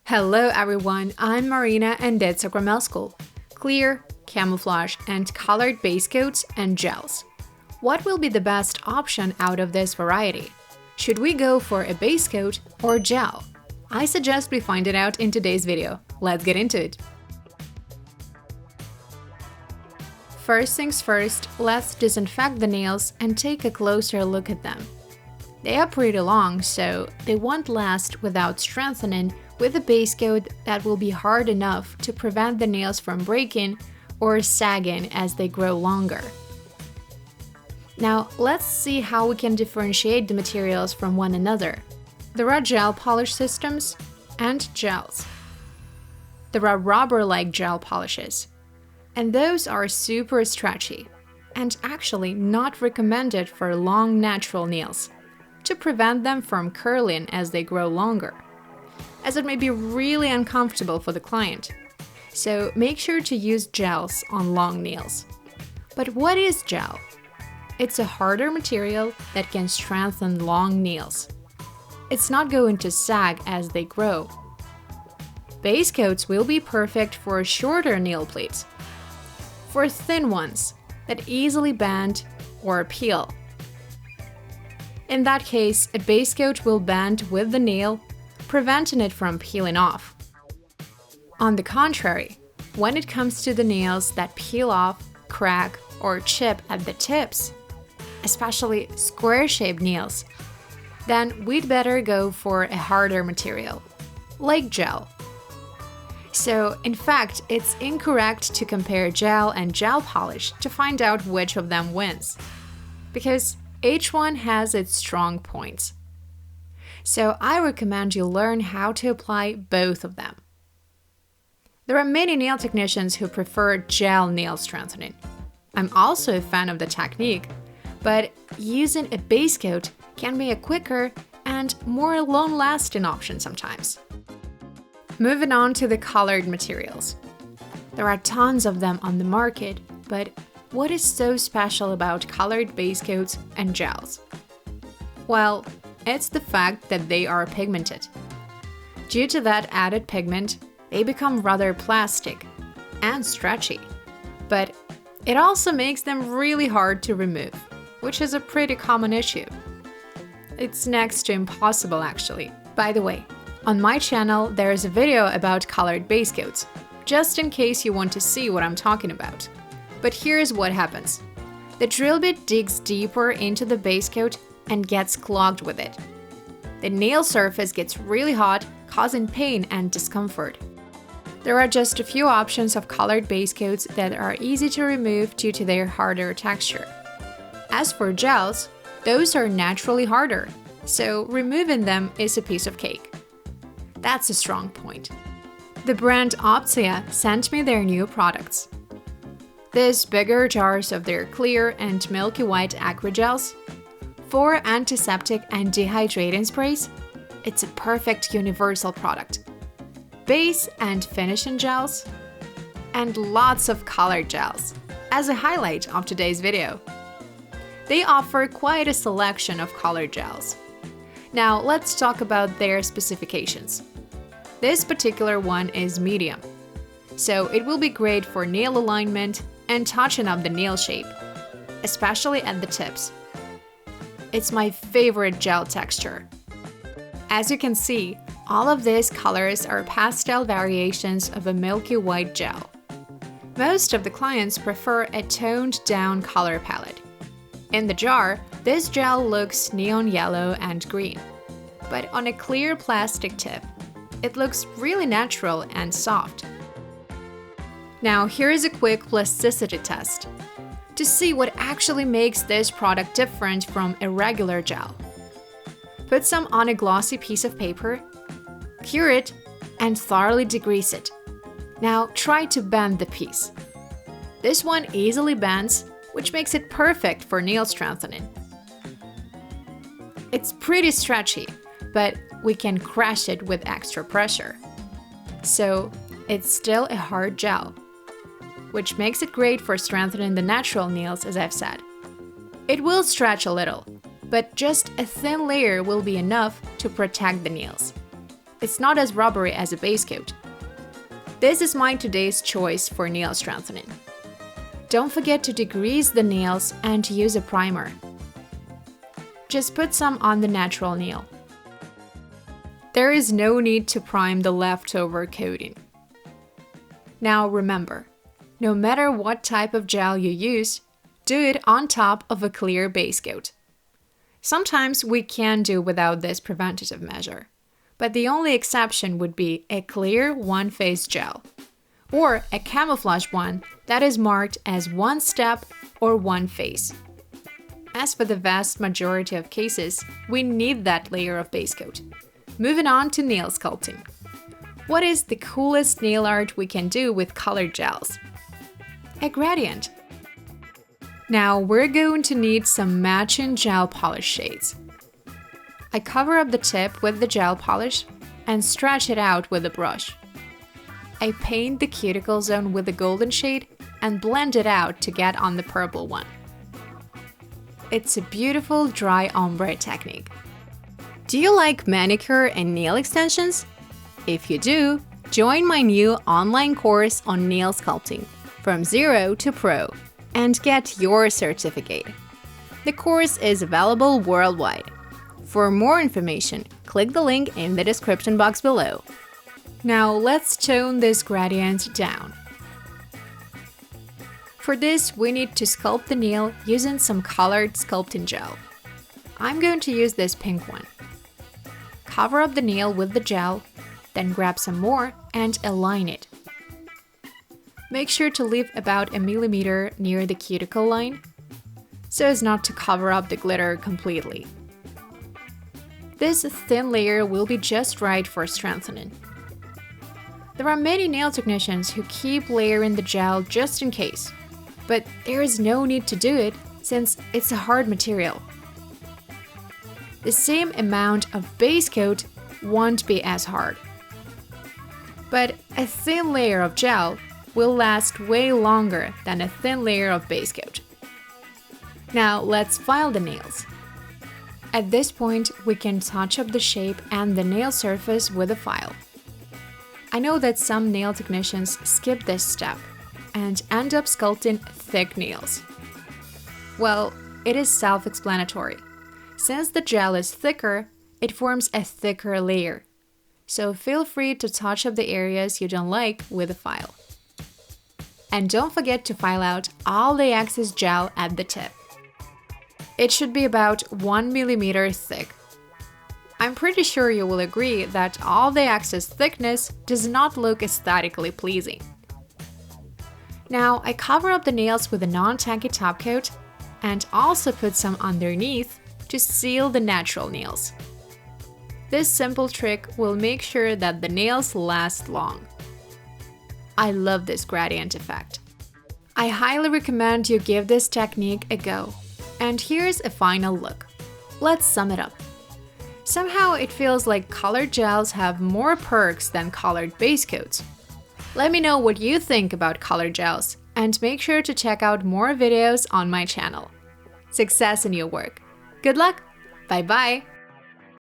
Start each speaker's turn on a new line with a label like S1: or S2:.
S1: Hello everyone, I'm Marina and Nails Sakramel School. Clear, camouflage, and colored base coats and gels. What will be the best option out of this variety? Should we go for a base coat or gel? I suggest we find it out in today's video. Let's get into it. First things first, let's disinfect the nails and take a closer look at them. They are pretty long, so they won't last without strengthening with a base coat that will be hard enough to prevent the nails from breaking or sagging as they grow longer. Now, let's see how we can differentiate the materials from one another. There are gel polish systems and gels. There are rubber-like gel polishes, and those are super stretchy and actually not recommended for long natural nails to prevent them from curling as they grow longer, as it may be really uncomfortable for the client. So make sure to use gels on long nails. But what is gel? It's a harder material that can strengthen long nails. It's not going to sag as they grow. Base coats will be perfect for shorter nail plates, for thin ones that easily bend or peel. In that case, a base coat will bend with the nail, preventing it from peeling off. On the contrary, when it comes to the nails that peel off, crack, or chip at the tips, especially square-shaped nails, then we'd better go for a harder material, like gel. So, in fact, it's incorrect to compare gel and gel polish to find out which of them wins, because each one has its strong points. So I recommend you learn how to apply both of them. There are many nail technicians who prefer gel nail strengthening. I'm also a fan of the technique, but using a base coat can be a quicker and more long-lasting option sometimes. Moving on to the colored materials. There are tons of them on the market, but what is so special about colored base coats and gels? Well, it's the fact that they are pigmented. Due to that added pigment, they become rather plastic and stretchy. But it also makes them really hard to remove, which is a pretty common issue. It's next to impossible, actually. By the way, on my channel there's a video about colored base coats, just in case you want to see what I'm talking about. But here's what happens. The drill bit digs deeper into the base coat and gets clogged with it. The nail surface gets really hot, causing pain and discomfort. There are just a few options of colored base coats that are easy to remove due to their harder texture. As for gels, those are naturally harder, so removing them is a piece of cake. That's a strong point. The brand Optia sent me their new products. These bigger jars of their clear and milky white acrygels, 4 antiseptic and dehydrating sprays. It's a perfect universal product. Base and finishing gels, and lots of colored gels, as a highlight of today's video. They offer quite a selection of colored gels. Now let's talk about their specifications. This particular one is medium, so it will be great for nail alignment and touching up the nail shape, especially at the tips. It's my favorite gel texture. As you can see, all of these colors are pastel variations of a milky white gel. Most of the clients prefer a toned-down color palette. In the jar, this gel looks neon yellow and green, but on a clear plastic tip, it looks really natural and soft. Now here is a quick plasticity test to see what actually makes this product different from a regular gel. Put some on a glossy piece of paper, cure it, and thoroughly degrease it. Now try to bend the piece. This one easily bends, which makes it perfect for nail strengthening. It's pretty stretchy, but we can crush it with extra pressure. So it's still a hard gel, which makes it great for strengthening the natural nails, as I've said. It will stretch a little, but just a thin layer will be enough to protect the nails. it's not as rubbery as a base coat. This is my today's choice for nail strengthening. Don't forget to degrease the nails and use a primer. Just put some on the natural nail. There is no need to prime the leftover coating. Now remember, no matter what type of gel you use, do it on top of a clear base coat. Sometimes we can do without this preventative measure, but the only exception would be a clear one-phase gel, or a camouflage one that is marked as one step or one phase. As for the vast majority of cases, we need that layer of base coat. Moving on to nail sculpting. What is the coolest nail art we can do with colored gels? A gradient. Now we're going to need some matching gel polish shades. I cover up the tip with the gel polish and stretch it out with a brush. I paint the cuticle zone with the golden shade and blend it out to get on the purple one. It's a beautiful dry ombre technique. Do you like manicure and nail extensions? If you do, join my new online course on nail sculpting, from zero to pro, and get your certificate. The course is available worldwide. For more information, click the link in the description box below. Now let's tone this gradient down. For this, we need to sculpt the nail using some colored sculpting gel. I'm going to use this pink one. Cover up the nail with the gel, then grab some more and align it. Make sure to leave about 1 millimeter near the cuticle line, so as not to cover up the glitter completely. This thin layer will be just right for strengthening. There are many nail technicians who keep layering the gel just in case, but there is no need to do it since it's a hard material. The same amount of base coat won't be as hard. But a thin layer of gel will last way longer than a thin layer of base coat. Now let's file the nails. At this point, we can touch up the shape and the nail surface with a file. I know that some nail technicians skip this step and end up sculpting thick nails. Well, it is self-explanatory. Since the gel is thicker, it forms a thicker layer. So feel free to touch up the areas you don't like with a file. And don't forget to file out all the excess gel at the tip. It should be about 1 millimeter thick. I'm pretty sure you will agree that all the excess thickness does not look aesthetically pleasing. Now I cover up the nails with a non-tacky top coat and also put some underneath to seal the natural nails. This simple trick will make sure that the nails last long. I love this gradient effect. I highly recommend you give this technique a go. And here's a final look. Let's sum it up. Somehow it feels like colored gels have more perks than colored base coats. Let me know what you think about colored gels, and make sure to check out more videos on my channel. Success in your work. Good luck! Bye-bye!